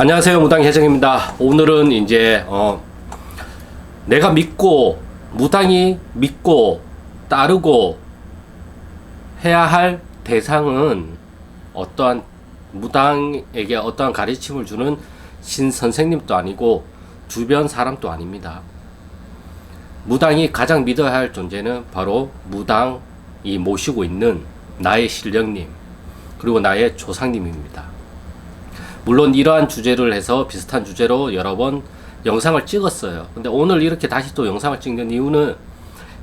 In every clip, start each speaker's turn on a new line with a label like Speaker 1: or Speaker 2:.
Speaker 1: 안녕하세요, 무당 혜정입니다. 오늘은 이제 내가 믿고 무당이 믿고 따르고 해야 할 대상은 어떠한 무당에게 어떠한 가르침을 주는 신 선생님도 아니고 주변 사람도 아닙니다. 무당이 가장 믿어야 할 존재는 바로 무당이 모시고 있는 나의 신령님 그리고 나의 조상님입니다. 물론 이러한 주제를 해서 비슷한 주제로 여러 번 영상을 찍었어요. 근데 오늘 이렇게 다시 또 영상을 찍는 이유는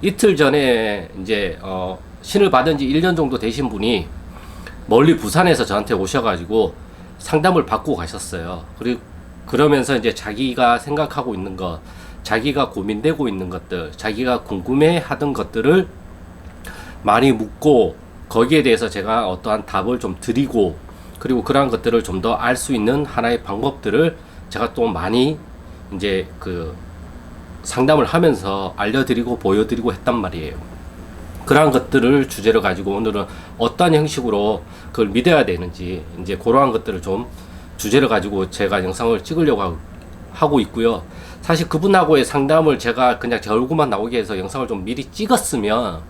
Speaker 1: 이틀 전에 이제 신을 받은 지 1년 정도 되신 분이 멀리 부산에서 저한테 오셔가지고 상담을 받고 가셨어요. 그리고 그러면서 이제 자기가 생각하고 있는 것, 자기가 고민되고 있는 것들, 자기가 궁금해 하던 것들을 많이 묻고 거기에 대해서 제가 어떠한 답을 좀 드리고 그리고 그러한 것들을 좀 더 알 수 있는 하나의 방법들을 제가 또 많이 이제 그 상담을 하면서 알려드리고 보여드리고 했단 말이에요. 그러한 것들을 주제로 가지고 오늘은 어떤 형식으로 그걸 믿어야 되는지 이제 그러한 것들을 좀 주제를 가지고 제가 영상을 찍으려고 하고 있고요. 사실 그분하고의 상담을 제가 그냥 제 얼굴만 나오게 해서 영상을 좀 미리 찍었으면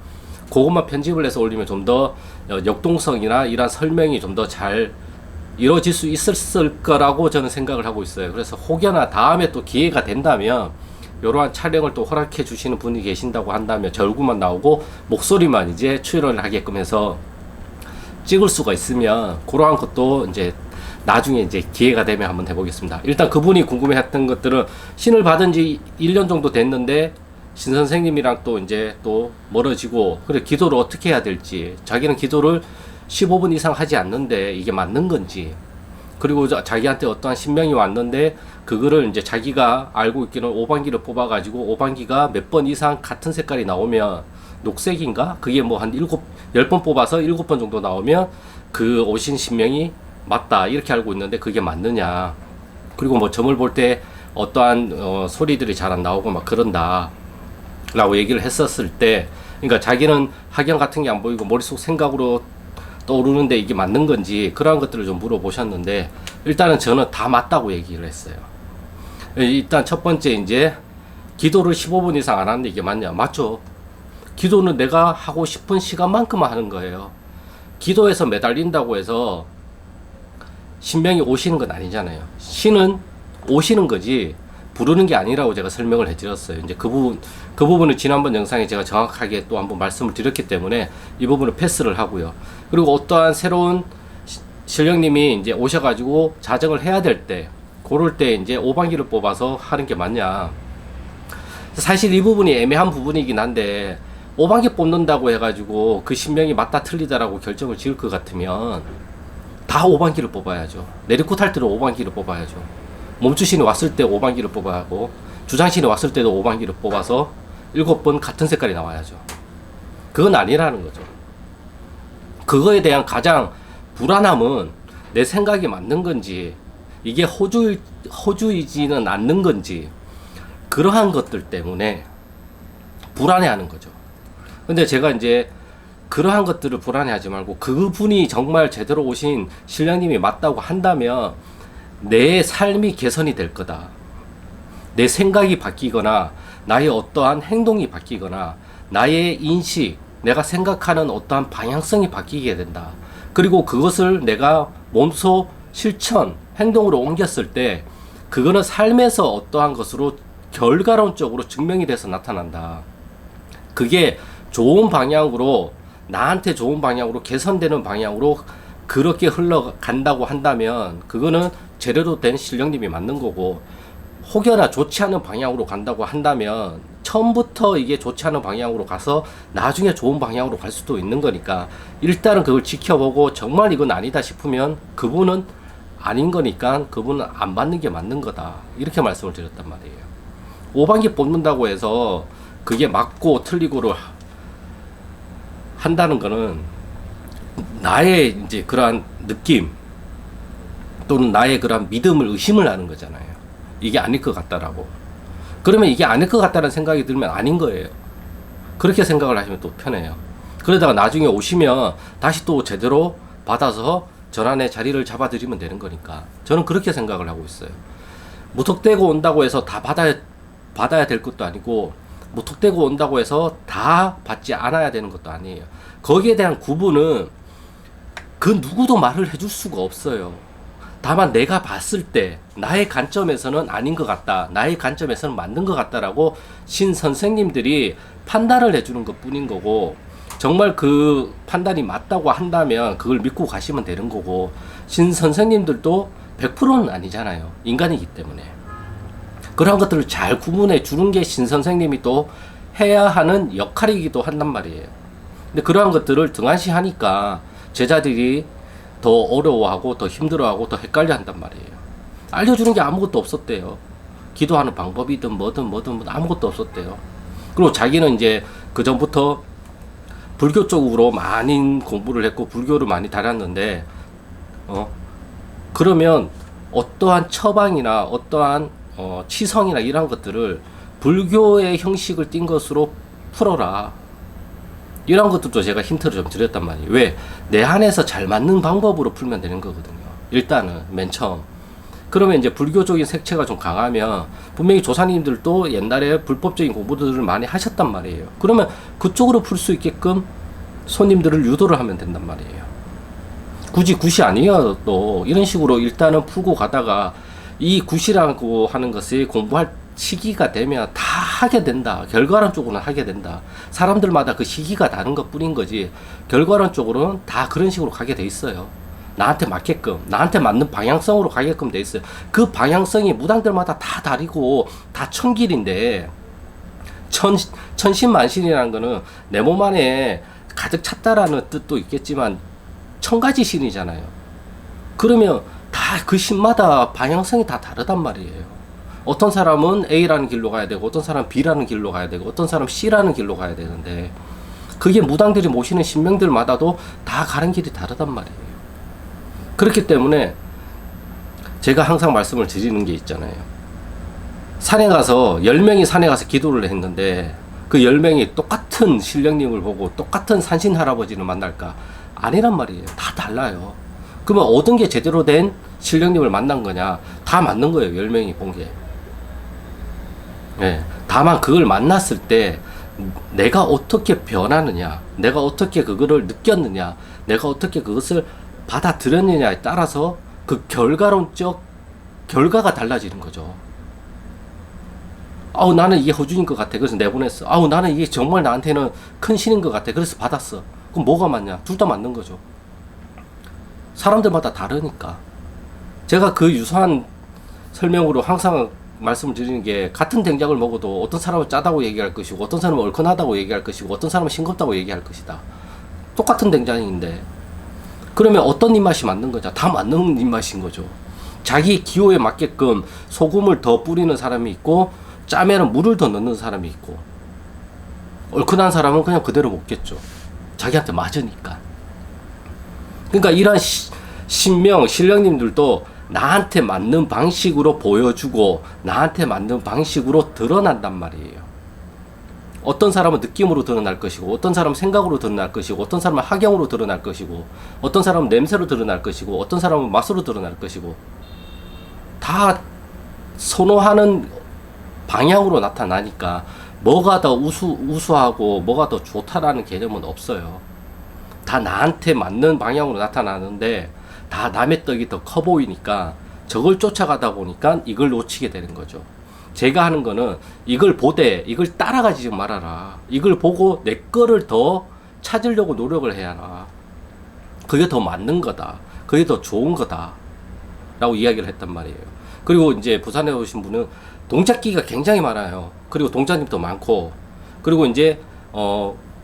Speaker 1: 그것만 편집을 해서 올리면 좀 더 역동성이나 이런 설명이 좀 더 잘 이루어질 수 있었을 거라고 저는 생각을 하고 있어요. 그래서 혹여나 다음에 또 기회가 된다면 이러한 촬영을 또 허락해 주시는 분이 계신다고 한다면 제 얼굴만 나오고 목소리만 이제 출연을 하게끔 해서 찍을 수가 있으면 그러한 것도 이제 나중에 이제 기회가 되면 한번 해보겠습니다. 일단 그분이 궁금해했던 것들은 신을 받은 지 1년 정도 됐는데 신 선생님이랑 또 이제 또 멀어지고 그래 기도를 어떻게 해야 될지 자기는 기도를 15분 이상 하지 않는데 이게 맞는 건지 그리고 자기한테 어떠한 신명이 왔는데 그거를 이제 자기가 알고 있기는 오방기를 뽑아 가지고 오방기가 몇 번 이상 같은 색깔이 나오면 녹색인가 그게 뭐 한 10번 뽑아서 7번 정도 나오면 그 오신 신명이 맞다 이렇게 알고 있는데 그게 맞느냐 그리고 뭐 점을 볼 때 어떠한 소리들이 잘 안 나오고 막 그런다 라고 얘기를 했었을 때 그러니까 자기는 학연 같은 게 안 보이고 머릿속 생각으로 떠오르는데 이게 맞는 건지 그러한 것들을 좀 물어보셨는데 일단은 저는 다 맞다고 얘기를 했어요. 일단 첫 번째 이제 기도를 15분 이상 안 하는데 이게 맞냐? 맞죠. 기도는 내가 하고 싶은 시간만큼만 하는 거예요. 기도에서 매달린다고 해서 신명이 오시는 건 아니잖아요. 신은 오시는 거지 부르는 게 아니라고 제가 설명을 해드렸어요. 이제 그 부분을 지난번 영상에 제가 정확하게 또 한번 말씀을 드렸기 때문에 이 부분을 패스를 하고요. 그리고 어떠한 새로운 신령님이 이제 오셔가지고 자정을 해야 될 때, 그럴 때 이제 오방기를 뽑아서 하는 게 맞냐. 사실 이 부분이 애매한 부분이긴 한데, 오방기 뽑는다고 해가지고 그 신명이 맞다 틀리다라고 결정을 지을 것 같으면 다 오방기를 뽑아야죠. 내리꽃 할 때는 오방기를 뽑아야죠. 몸주신이 왔을 때 오방기를 뽑아야 하고 주장신이 왔을 때도 오방기를 뽑아서 7번 같은 색깔이 나와야죠. 그건 아니라는 거죠. 그거에 대한 가장 불안함은 내 생각이 맞는 건지 이게 호주이지는 않는 건지 그러한 것들 때문에 불안해하는 거죠. 근데 제가 이제 그러한 것들을 불안해하지 말고 그분이 정말 제대로 오신 신령님이 맞다고 한다면 내 삶이 개선이 될 거다. 내 생각이 바뀌거나 나의 어떠한 행동이 바뀌거나 나의 인식, 내가 생각하는 어떠한 방향성이 바뀌게 된다. 그리고 그것을 내가 몸소 실천, 행동으로 옮겼을 때 그거는 삶에서 어떠한 것으로 결과론적으로 증명이 돼서 나타난다. 그게 좋은 방향으로 나한테 좋은 방향으로 개선되는 방향으로 그렇게 흘러간다고 한다면 그거는 제대로 된 신령님이 맞는 거고 혹여나 좋지 않은 방향으로 간다고 한다면 처음부터 이게 좋지 않은 방향으로 가서 나중에 좋은 방향으로 갈 수도 있는 거니까 일단은 그걸 지켜보고 정말 이건 아니다 싶으면 그분은 아닌 거니까 그분은 안 맞는 게 맞는 거다 이렇게 말씀을 드렸단 말이에요. 오방기 뽑는다고 해서 그게 맞고 틀리고를 한다는 거는 나의 이제 그러한 느낌 또는 나의 그러한 믿음을 의심을 하는 거잖아요. 이게 아닐 것 같다라고. 그러면 이게 아닐 것 같다는 생각이 들면 아닌 거예요. 그렇게 생각을 하시면 또 편해요. 그러다가 나중에 오시면 다시 또 제대로 받아서 전환의 자리를 잡아드리면 되는 거니까 저는 그렇게 생각을 하고 있어요. 무턱대고 온다고 해서 다 받아야 될 것도 아니고 무턱대고 온다고 해서 다 받지 않아야 되는 것도 아니에요. 거기에 대한 구분은 그 누구도 말을 해줄 수가 없어요. 다만 내가 봤을 때 나의 관점에서는 아닌 것 같다, 나의 관점에서는 맞는 것 같다라고 신 선생님들이 판단을 해주는 것 뿐인 거고, 정말 그 판단이 맞다고 한다면 그걸 믿고 가시면 되는 거고, 신 선생님들도 100%는 아니잖아요. 인간이기 때문에. 그런 것들을 잘 구분해 주는 게 신 선생님이 또 해야 하는 역할이기도 한단 말이에요. 근데 그러한 것들을 등한시하니까 제자들이 더 어려워하고 더 힘들어하고 더 헷갈려 한단 말이에요. 알려주는 게 아무것도 없었대요. 기도하는 방법이든 뭐든 아무것도 없었대요. 그리고 자기는 이제 그 전부터 불교 쪽으로 많이 공부를 했고 불교를 많이 다녔는데, 그러면 어떠한 처방이나 어떠한 치성이나 이런 것들을 불교의 형식을 띈 것으로 풀어라. 이런 것들도 제가 힌트를 좀 드렸단 말이에요. 왜? 내 안에서 잘 맞는 방법으로 풀면 되는 거거든요. 일단은 맨 처음. 그러면 이제 불교적인 색채가 좀 강하면 분명히 조사님들도 옛날에 불법적인 공부들을 많이 하셨단 말이에요. 그러면 그쪽으로 풀 수 있게끔 손님들을 유도를 하면 된단 말이에요. 굳이 굿이 아니어도 이런 식으로 일단은 풀고 가다가 이 굿이라고 하는 것이 공부할 시기가 되면 다 하게 된다. 결과론 쪽으로는 하게 된다. 사람들마다 그 시기가 다른 것 뿐인 거지, 결과론 쪽으로는 다 그런 식으로 가게 돼 있어요. 나한테 맞게끔, 나한테 맞는 방향성으로 가게끔 돼 있어요. 그 방향성이 무당들마다 다 다르고 다 천길인데, 천신만신이라는 거는 내 몸 안에 가득 찼다라는 뜻도 있겠지만 천가지 신이잖아요. 그러면 다 그 신마다 방향성이 다 다르단 말이에요. 어떤 사람은 A라는 길로 가야 되고, 어떤 사람은 B라는 길로 가야 되고, 어떤 사람은 C라는 길로 가야 되는데, 그게 무당들이 모시는 신명들마다도 다 가는 길이 다르단 말이에요. 그렇기 때문에 제가 항상 말씀을 드리는 게 있잖아요. 산에 가서 10명이 산에 가서 기도를 했는데 그 10명이 똑같은 신령님을 보고 똑같은 산신 할아버지를 만날까? 아니란 말이에요. 다 달라요. 그러면 얻은 게 제대로 된 신령님을 만난 거냐? 다 맞는 거예요. 10명이 본 게. 네. 다만 그걸 만났을 때 내가 어떻게 변하느냐, 내가 어떻게 그거를 느꼈느냐, 내가 어떻게 그것을 받아들였느냐에 따라서 그 결과론적 결과가 달라지는 거죠. 나는 이게 허준인 것 같아. 그래서 내보냈어. 나는 이게 정말 나한테는 큰 신인 것 같아. 그래서 받았어. 그럼 뭐가 맞냐? 둘 다 맞는 거죠. 사람들마다 다르니까. 제가 그 유사한 설명으로 항상 말씀을 드리는 게, 같은 된장을 먹어도 어떤 사람은 짜다고 얘기할 것이고, 어떤 사람은 얼큰하다고 얘기할 것이고, 어떤 사람은 싱겁다고 얘기할 것이다. 똑같은 된장인데 그러면 어떤 입맛이 맞는 거냐? 다 맞는 입맛인 거죠. 자기 기호에 맞게끔 소금을 더 뿌리는 사람이 있고, 짜면은 물을 더 넣는 사람이 있고, 얼큰한 사람은 그냥 그대로 먹겠죠. 자기한테 맞으니까. 그러니까 이런 신령님들도 나한테 맞는 방식으로 보여주고 나한테 맞는 방식으로 드러난단 말이에요. 어떤 사람은 느낌으로 드러날 것이고, 어떤 사람은 생각으로 드러날 것이고, 어떤 사람은 학영으로 드러날 것이고, 어떤 사람은 냄새로 드러날 것이고, 어떤 사람은 맛으로 드러날 것이고, 다 선호하는 방향으로 나타나니까 뭐가 더 우수하고 뭐가 더 좋다라는 개념은 없어요. 다 나한테 맞는 방향으로 나타나는데 다 남의 떡이 더 커 보이니까 저걸 쫓아가다 보니까 이걸 놓치게 되는 거죠. 제가 하는 거는 이걸 보되 이걸 따라가지 좀 말아라. 이걸 보고 내 거를 더 찾으려고 노력을 해야 하라. 그게 더 맞는 거다. 그게 더 좋은 거다. 라고 이야기를 했단 말이에요. 그리고 이제 부산에 오신 분은 동작기가 굉장히 많아요. 그리고 동자님도 많고, 그리고 이제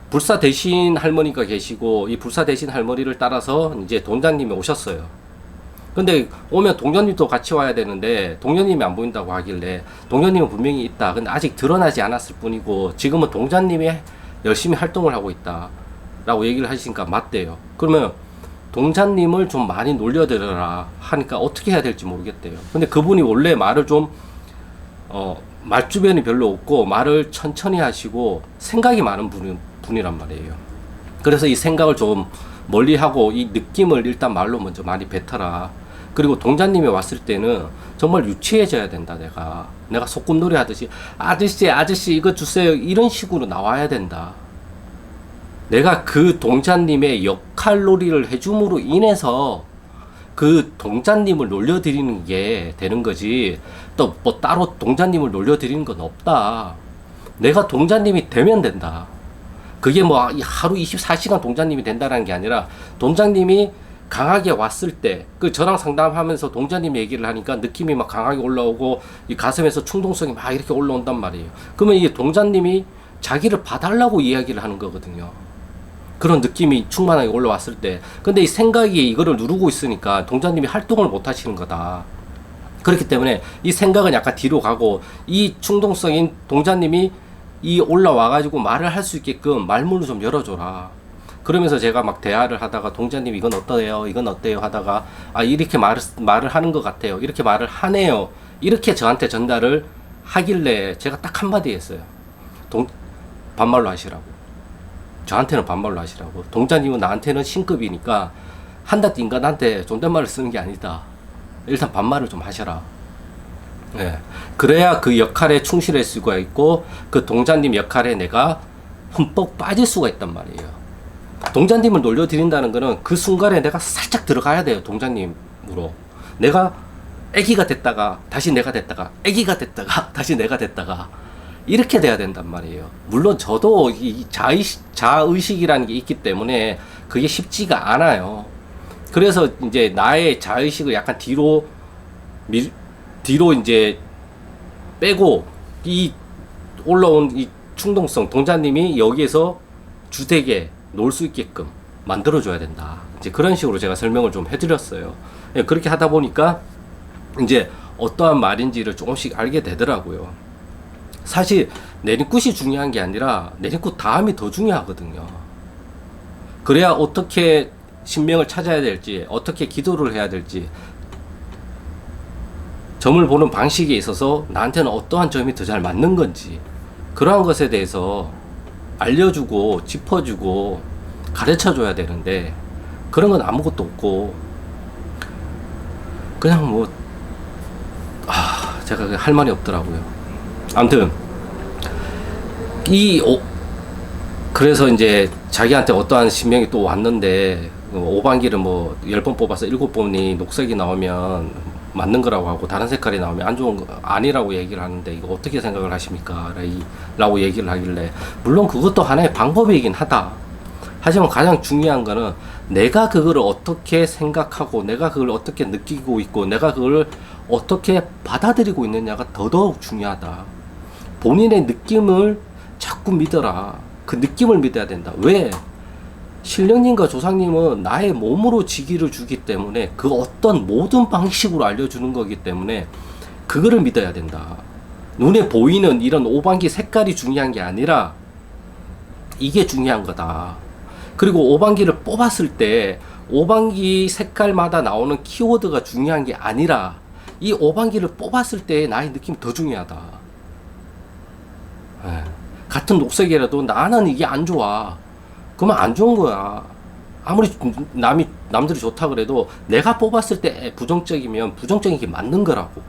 Speaker 1: 불사 대신 할머니가 계시고, 이 불사 대신 할머니를 따라서 이제 동자님이 오셨어요. 근데 오면 동자님도 같이 와야 되는데 동자님이 안 보인다고 하길래, 동자님은 분명히 있다. 근데 아직 드러나지 않았을 뿐이고 지금은 동자님이 열심히 활동을 하고 있다 라고 얘기를 하시니까 맞대요. 그러면 동자님을 좀 많이 놀려드려라 하니까 어떻게 해야 될지 모르겠대요. 근데 그분이 원래 말을 좀 말주변이 별로 없고 말을 천천히 하시고 생각이 많은 분이란 말이에요. 그래서 이 생각을 좀 멀리하고 이 느낌을 일단 말로 먼저 많이 뱉어라. 그리고 동자님이 왔을 때는 정말 유치해져야 된다. 내가 소꿉놀이 하듯이 아저씨 이거 주세요 이런 식으로 나와야 된다. 내가 그 동자님의 역할놀이를 해줌으로 인해서 그 동자님을 놀려드리는 게 되는 거지, 또 뭐 따로 동자님을 놀려드리는 건 없다. 내가 동자님이 되면 된다. 그게 뭐 하루 24시간 동자님이 된다는 게 아니라, 동자님이 강하게 왔을 때, 그 저랑 상담하면서 동자님 얘기를 하니까 느낌이 막 강하게 올라오고 이 가슴에서 충동성이 막 이렇게 올라온단 말이에요. 그러면 이게 동자님이 자기를 봐달라고 이야기를 하는 거거든요. 그런 느낌이 충만하게 올라왔을 때. 근데 이 생각이 이거를 누르고 있으니까 동자님이 활동을 못 하시는 거다. 그렇기 때문에 이 생각은 약간 뒤로 가고, 이 충동성인 동자님이 이 올라와가지고 말을 할 수 있게끔 말문을 좀 열어줘라. 그러면서 제가 막 대화를 하다가 동자님 이건 어때요? 이건 어때요? 하다가 이렇게 말을 하는 것 같아요. 이렇게 말을 하네요. 이렇게 저한테 전달을 하길래 제가 딱 한마디 했어요. 반말로 하시라고. 저한테는 반말로 하시라고. 동자님은 나한테는 신급이니까 한낱 인간한테 존댓말을 쓰는 게 아니다. 일단 반말을 좀 하셔라. 예. 그래야 그 역할에 충실할 수가 있고, 그 동자님 역할에 내가 흠뻑 빠질 수가 있단 말이에요. 동자님을 놀려드린다는 거는 그 순간에 내가 살짝 들어가야 돼요. 동자님으로. 내가 애기가 됐다가 다시 내가 됐다가 애기가 됐다가 다시 내가 됐다가 이렇게 돼야 된단 말이에요. 물론 저도 이 자의식이라는 게 있기 때문에 그게 쉽지가 않아요. 그래서 이제 나의 자의식을 약간 뒤로 이제 빼고, 이 올라온 이 충동성, 동자님이 여기에서 주되게 놀 수 있게끔 만들어줘야 된다. 이제 그런 식으로 제가 설명을 좀 해드렸어요. 예, 그렇게 하다 보니까 이제 어떠한 말인지를 조금씩 알게 되더라고요. 사실 내리굿이 중요한 게 아니라 내리굿 다음이 더 중요하거든요. 그래야 어떻게 신명을 찾아야 될지, 어떻게 기도를 해야 될지, 점을 보는 방식에 있어서 나한테는 어떠한 점이 더 잘 맞는 건지, 그러한 것에 대해서 알려주고 짚어주고 가르쳐줘야 되는데, 그런 건 아무것도 없고 그냥 뭐 제가 할 말이 없더라고요. 아무튼 그래서 이제 자기한테 어떠한 신명이 또 왔는데, 5반기를 뭐 10번 뽑아서 7번이 녹색이 나오면 맞는 거라고 하고, 다른 색깔이 나오면 안 좋은 거 아니라고 얘기를 하는데, 이거 어떻게 생각을 하십니까? 라고 얘기를 하길래, 물론 그것도 하나의 방법이긴 하다. 하지만 가장 중요한 거는 내가 그거를 어떻게 생각하고, 내가 그걸 어떻게 느끼고 있고, 내가 그걸 어떻게 받아들이고 있느냐가 더더욱 중요하다. 본인의 느낌을 자꾸 믿어라. 그 느낌을 믿어야 된다. 왜? 신령님과 조상님은 나의 몸으로 지기를 주기 때문에 그 어떤 모든 방식으로 알려주는 거기 때문에 그거를 믿어야 된다. 눈에 보이는 이런 5반기 색깔이 중요한 게 아니라 이게 중요한 거다. 그리고 5반기를 뽑았을 때 5반기 색깔마다 나오는 키워드가 중요한 게 아니라 이 5반기를 뽑았을 때 나의 느낌이 더 중요하다. 같은 녹색이라도 나는 이게 안 좋아. 그러면 안 좋은 거야. 아무리 남들이 좋다 그래도 내가 뽑았을 때 부정적이면 부정적인 게 맞는 거라고.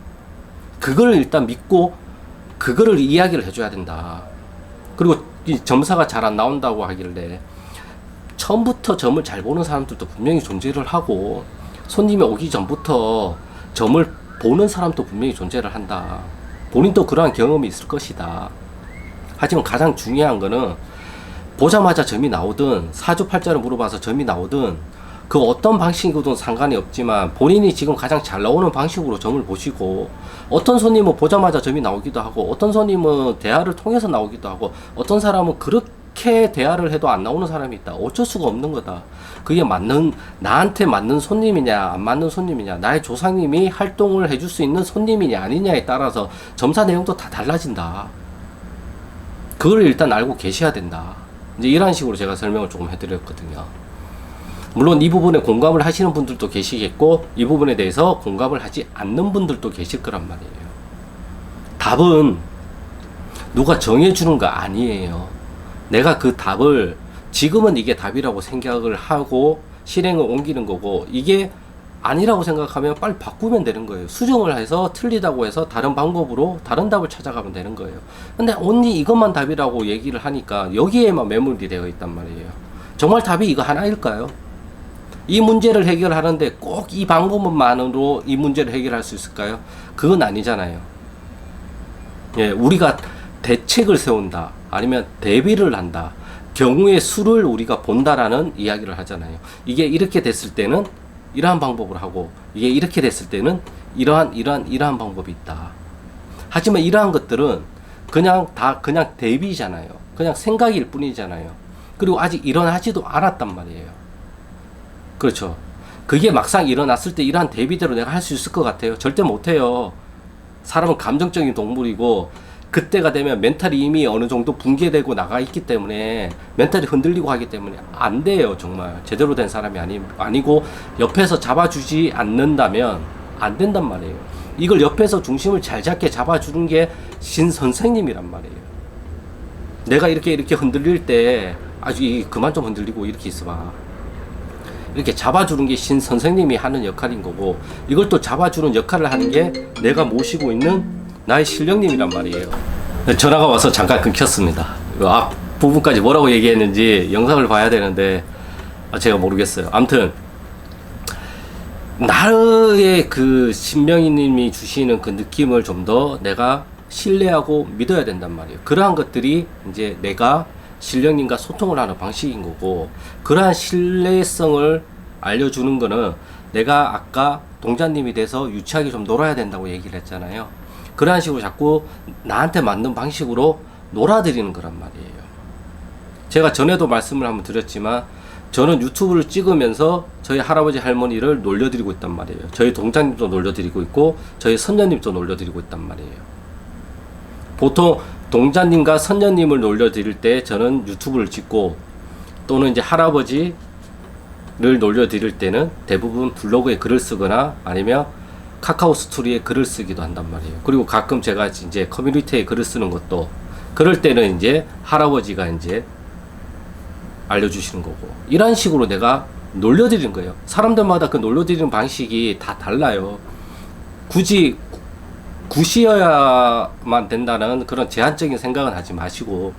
Speaker 1: 그걸 일단 믿고 그거를 이야기를 해줘야 된다. 그리고 이 점사가 잘 안 나온다고 하길래, 처음부터 점을 잘 보는 사람들도 분명히 존재를 하고, 손님이 오기 전부터 점을 보는 사람도 분명히 존재를 한다. 본인도 그러한 경험이 있을 것이다. 하지만 가장 중요한 거는 보자마자 점이 나오든 사주팔자를 물어봐서 점이 나오든 그 어떤 방식이든 상관이 없지만 본인이 지금 가장 잘 나오는 방식으로 점을 보시고, 어떤 손님은 보자마자 점이 나오기도 하고, 어떤 손님은 대화를 통해서 나오기도 하고, 어떤 사람은 그렇게 대화를 해도 안 나오는 사람이 있다. 어쩔 수가 없는 거다. 그게 나한테 맞는 손님이냐 안 맞는 손님이냐, 나의 조상님이 활동을 해줄 수 있는 손님이냐 아니냐에 따라서 점사 내용도 다 달라진다. 그걸 일단 알고 계셔야 된다. 이제 이런 식으로 제가 설명을 조금 해드렸거든요. 물론 이 부분에 공감을 하시는 분들도 계시겠고, 이 부분에 대해서 공감을 하지 않는 분들도 계실 거란 말이에요. 답은 누가 정해주는 거 아니에요. 내가 그 답을 지금은 이게 답이라고 생각을 하고 실행을 옮기는 거고, 이게 아니라고 생각하면 빨리 바꾸면 되는 거예요. 수정을 해서 틀리다고 해서 다른 방법으로 다른 답을 찾아가면 되는 거예요. 근데 언니 이것만 답이라고 얘기를 하니까 여기에만 매몰이 되어 있단 말이에요. 정말 답이 이거 하나일까요? 이 문제를 해결하는데 꼭 이 방법만으로 이 문제를 해결할 수 있을까요? 그건 아니잖아요. 예, 우리가 대책을 세운다, 아니면 대비를 한다, 경우의 수를 우리가 본다라는 이야기를 하잖아요. 이게 이렇게 됐을 때는 이러한 방법을 하고, 이게 이렇게 됐을 때는 이러한 방법이 있다. 하지만 이러한 것들은 그냥 대비잖아요. 그냥 생각일 뿐이잖아요. 그리고 아직 일어나지도 않았단 말이에요. 그렇죠. 그게 막상 일어났을 때 이러한 대비대로 내가 할 수 있을 것 같아요? 절대 못해요. 사람은 감정적인 동물이고, 그때가 되면 멘탈이 이미 어느 정도 붕괴되고 나가 있기 때문에, 멘탈이 흔들리고 하기 때문에 안 돼요. 정말 제대로 된 사람이 아니고 옆에서 잡아주지 않는다면 안 된단 말이에요. 이걸 옆에서 중심을 잘 잡게 잡아주는 게 신 선생님이란 말이에요. 내가 이렇게 흔들릴 때 아주 그만 좀 흔들리고 이렇게 있어봐, 이렇게 잡아주는 게 신 선생님이 하는 역할인 거고, 이걸 또 잡아주는 역할을 하는 게 내가 모시고 있는 나의 신령님이란 말이에요. 전화가 와서 잠깐 끊겼습니다. 앞 부분까지 뭐라고 얘기했는지 영상을 봐야 되는데 제가 모르겠어요. 아무튼 나의 그 신명이님이 주시는 그 느낌을 좀 더 내가 신뢰하고 믿어야 된단 말이에요. 그러한 것들이 이제 내가 신령님과 소통을 하는 방식인 거고, 그러한 신뢰성을 알려주는 거는 내가 아까 동자님이 돼서 유치하게 좀 놀아야 된다고 얘기를 했잖아요. 그러한 식으로 자꾸 나한테 맞는 방식으로 놀아드리는 거란 말이에요. 제가 전에도 말씀을 한번 드렸지만, 저는 유튜브를 찍으면서 저희 할아버지 할머니를 놀려드리고 있단 말이에요. 저희 동자님도 놀려드리고 있고, 저희 선녀님도 놀려드리고 있단 말이에요. 보통 동자님과 선녀님을 놀려드릴 때 저는 유튜브를 찍고, 또는 이제 할아버지를 놀려드릴 때는 대부분 블로그에 글을 쓰거나 아니면 카카오 스토리에 글을 쓰기도 한단 말이에요. 그리고 가끔 제가 이제 커뮤니티에 글을 쓰는 것도, 그럴 때는 이제 할아버지가 이제 알려주시는 거고, 이런 식으로 내가 놀려드리는 거예요. 사람들마다 그 놀려드리는 방식이 다 달라요. 굳이 굿이어야만 된다는 그런 제한적인 생각은 하지 마시고,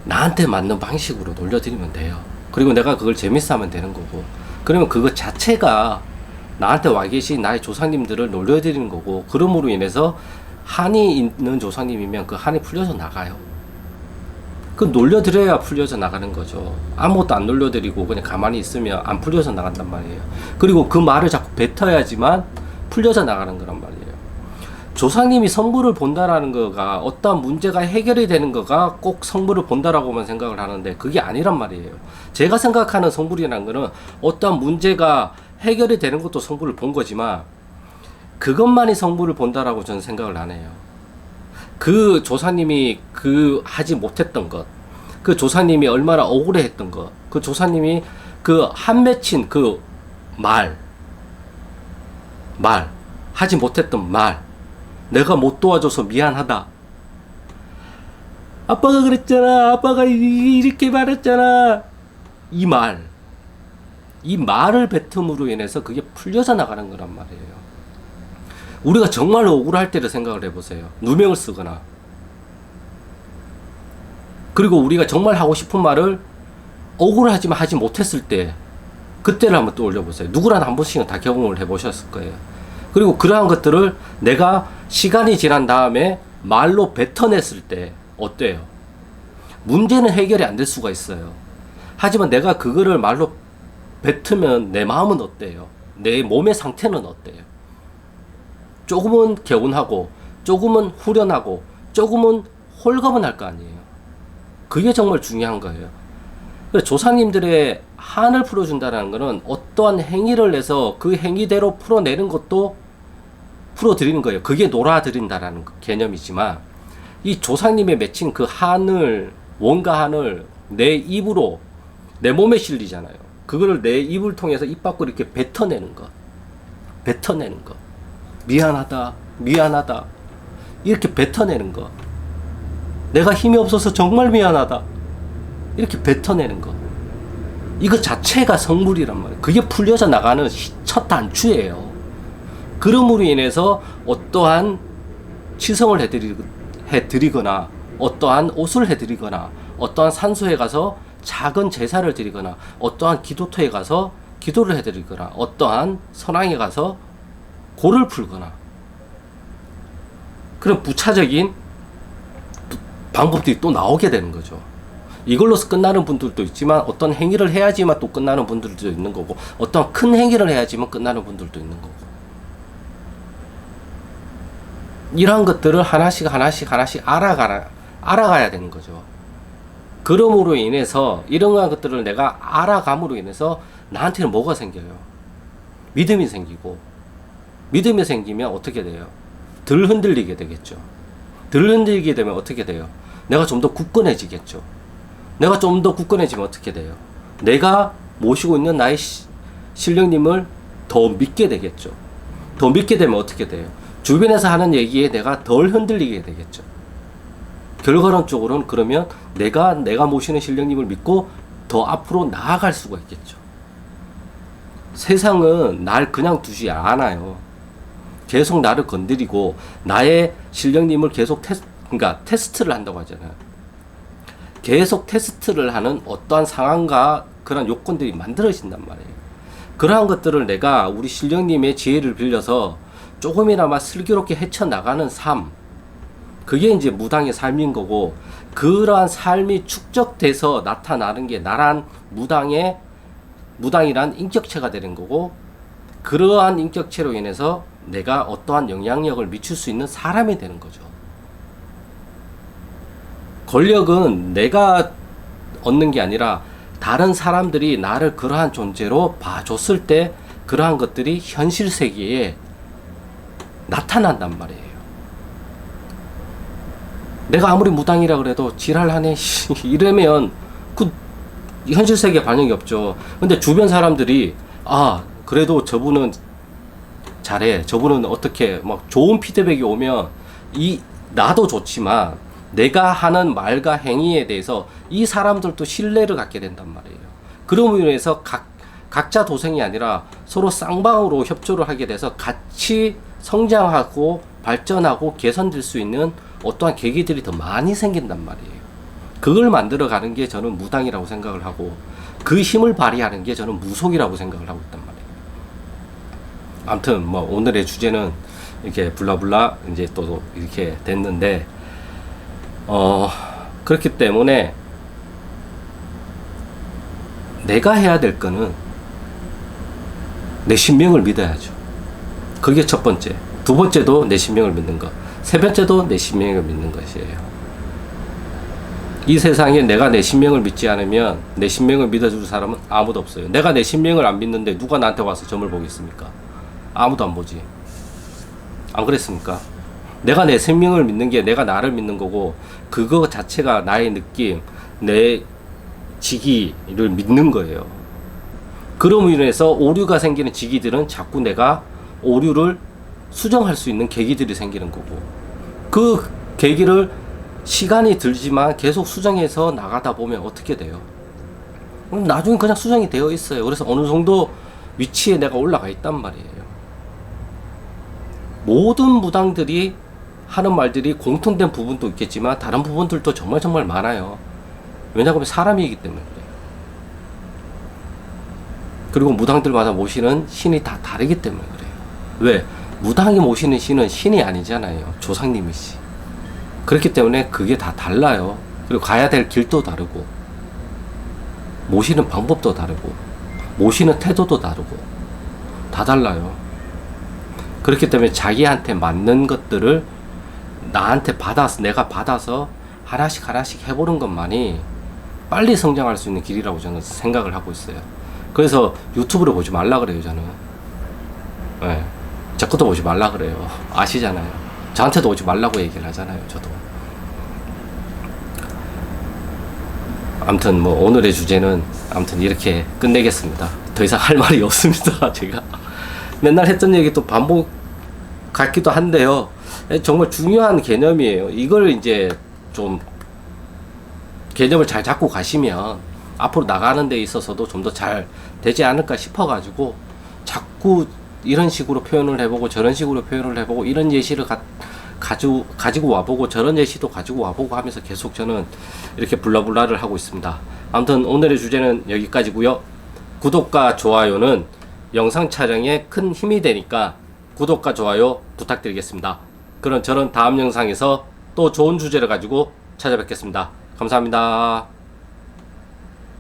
Speaker 1: 나한테 맞는 방식으로 놀려드리면 돼요. 그리고 내가 그걸 재밌어 하면 되는 거고, 그러면 그것 자체가 나한테 와 계신 나의 조상님들을 놀려드리는 거고, 그럼으로 인해서 한이 있는 조상님이면 그 한이 풀려져 나가요. 그 놀려드려야 풀려져 나가는 거죠. 아무것도 안 놀려드리고 그냥 가만히 있으면 안 풀려져 나간단 말이에요. 그리고 그 말을 자꾸 뱉어야지만 풀려져 나가는 거란 말이에요. 조상님이 성부를 본다라는 거가, 어떠한 문제가 해결이 되는 거가 꼭 성부를 본다라고만 생각을 하는데 그게 아니란 말이에요. 제가 생각하는 성불이라는 거는 어떠한 문제가 해결이 되는 것도 성부를 본 거지만, 그것만이 성부를 본다라고 저는 생각을 안 해요. 그 조사님이 그 하지 못했던 것, 그 조사님이 얼마나 억울해 했던 것, 그 조사님이 그 한 맺힌 그 하지 못했던 말, 내가 못 도와줘서 미안하다, 아빠가 그랬잖아, 아빠가 이렇게 말했잖아, 이 말을 뱉음으로 인해서 그게 풀려져 나가는 거란 말이에요. 우리가 정말로 억울할 때를 생각을 해보세요. 누명을 쓰거나, 그리고 우리가 정말 하고 싶은 말을 억울하지만 하지 못했을 때, 그때를 한번 떠올려 보세요. 누구나 한 번씩은 다 경험을 해보셨을 거예요. 그리고 그러한 것들을 내가 시간이 지난 다음에 말로 뱉어냈을 때 어때요? 문제는 해결이 안 될 수가 있어요. 하지만 내가 그거를 말로 뱉으면 내 마음은 어때요? 내 몸의 상태는 어때요? 조금은 개운하고, 조금은 후련하고, 조금은 홀가분할 거 아니에요. 그게 정말 중요한 거예요. 조상님들의 한을 풀어준다는 것은 어떠한 행위를 내서 그 행위대로 풀어내는 것도 풀어드리는 거예요. 그게 놀아드린다라는 개념이지만, 이 조상님의 맺힌 그 한을, 원가 한을 내 입으로, 내 몸에 실리잖아요. 그거를 내 입을 통해서 입 밖으로 이렇게 뱉어내는 것. 미안하다, 이렇게 뱉어내는 것. 내가 힘이 없어서 정말 미안하다. 이렇게 뱉어내는 거. 이거 자체가 성물이란 말이에요. 그게 풀려져 나가는 첫 단추예요. 그럼으로 인해서 어떠한 치성을 해드리거나 어떠한 옷을 해드리거나 어떠한 산소에 가서 작은 제사를 드리거나 어떠한 기도터에 가서 기도를 해드리거나 어떠한 선왕에 가서 고를 풀거나 그런 부차적인 방법들이 또 나오게 되는 거죠. 이걸로서 끝나는 분들도 있지만 어떤 행위를 해야지만 또 끝나는 분들도 있는 거고 어떤 큰 행위를 해야지만 끝나는 분들도 있는 거고 이러한 것들을 하나씩 알아가야 되는 거죠. 그러므로 인해서 이러한 것들을 내가 알아감으로 인해서 나한테는 뭐가 생겨요? 믿음이 생기고 믿음이 생기면 어떻게 돼요? 덜 흔들리게 되겠죠. 덜 흔들리게 되면 어떻게 돼요? 내가 좀 더 굳건해지겠죠. 내가 좀 더 굳건해지면 어떻게 돼요? 내가 모시고 있는 나의 신령님을 더 믿게 되겠죠. 더 믿게 되면 어떻게 돼요? 주변에서 하는 얘기에 내가 덜 흔들리게 되겠죠. 결과론적으로는 그러면 내가 모시는 신령님을 믿고 더 앞으로 나아갈 수가 있겠죠. 세상은 날 그냥 두지 않아요. 계속 나를 건드리고 나의 신령님을 계속 테스트를 한다고 하잖아요. 계속 테스트를 하는 어떠한 상황과 그런 요건들이 만들어진단 말이에요. 그러한 것들을 내가 우리 신령님의 지혜를 빌려서 조금이나마 슬기롭게 헤쳐나가는 삶, 그게 이제 무당의 삶인 거고, 그러한 삶이 축적돼서 나타나는 게 나란 무당이란 인격체가 되는 거고, 그러한 인격체로 인해서 내가 어떠한 영향력을 미칠 수 있는 사람이 되는 거죠. 권력은 내가 얻는 게 아니라 다른 사람들이 나를 그러한 존재로 봐줬을 때 그러한 것들이 현실 세계에 나타난단 말이에요. 내가 아무리 무당이라 그래도 지랄하네 이러면 그 현실 세계에 반영이 없죠. 근데 주변 사람들이 그래도 저분은 잘해, 저분은 어떻게 막 좋은 피드백이 오면 나도 좋지만 내가 하는 말과 행위에 대해서 이 사람들도 신뢰를 갖게 된단 말이에요. 그럼으로 인해서 각자 도생이 아니라 서로 쌍방으로 협조를 하게 돼서 같이 성장하고 발전하고 개선될 수 있는 어떠한 계기들이 더 많이 생긴단 말이에요. 그걸 만들어가는 게 저는 무당이라고 생각을 하고, 그 힘을 발휘하는 게 저는 무속이라고 생각을 하고 있단 말이에요. 아무튼 뭐 오늘의 주제는 이렇게 블라블라 이제 또 이렇게 됐는데, 그렇기 때문에 내가 해야 될 거는 내 신명을 믿어야죠. 그게 첫 번째. 두 번째도 내 신명을 믿는 것. 세 번째도 내 신명을 믿는 것이에요. 이 세상에 내가 내 신명을 믿지 않으면 내 신명을 믿어줄 사람은 아무도 없어요. 내가 내 신명을 안 믿는데 누가 나한테 와서 점을 보겠습니까? 아무도 안 보지. 안 그랬습니까? 내가 내 생명을 믿는 게 내가 나를 믿는 거고, 그거 자체가 나의 느낌, 내 직위를 믿는 거예요. 그럼으로 인해서 오류가 생기는 직위들은 자꾸 내가 오류를 수정할 수 있는 계기들이 생기는 거고, 그 계기를 시간이 들지만 계속 수정해서 나가다 보면 어떻게 돼요? 나중에 그냥 수정이 되어 있어요. 그래서 어느 정도 위치에 내가 올라가 있단 말이에요. 모든 무당들이 하는 말들이 공통된 부분도 있겠지만 다른 부분들도 정말 많아요. 왜냐하면 사람이기 때문에 그래요. 그리고 무당들마다 모시는 신이 다 다르기 때문에 그래요. 왜? 무당이 모시는 신은 신이 아니잖아요. 조상님이시. 그렇기 때문에 그게 다 달라요. 그리고 가야 될 길도 다르고, 모시는 방법도 다르고, 모시는 태도도 다르고, 다 달라요. 그렇기 때문에 자기한테 맞는 것들을 내가 받아서 하나씩 해보는 것만이 빨리 성장할 수 있는 길이라고 저는 생각을 하고 있어요. 그래서 유튜브를 보지 말라 그래요, 저는. 네. 제 것도 보지 말라 그래요. 아시잖아요. 저한테도 오지 말라고 얘기를 하잖아요, 저도. 아무튼 뭐 오늘의 주제는 아무튼 이렇게 끝내겠습니다. 더 이상 할 말이 없습니다. 제가 맨날 했던 얘기 또 반복 같기도 한데요. 정말 중요한 개념이에요. 이걸 이제 좀 개념을 잘 잡고 가시면 앞으로 나가는 데 있어서도 좀 더 잘 되지 않을까 싶어가지고 자꾸 이런 식으로 표현을 해보고 저런 식으로 표현을 해보고 이런 예시를 가지고 와보고 저런 예시도 가지고 와보고 하면서 계속 저는 이렇게 블라블라를 하고 있습니다. 아무튼 오늘의 주제는 여기까지고요. 구독과 좋아요는 영상 촬영에 큰 힘이 되니까 구독과 좋아요 부탁드리겠습니다. 그럼 저는 다음 영상에서 또 좋은 주제를 가지고 찾아뵙겠습니다. 감사합니다.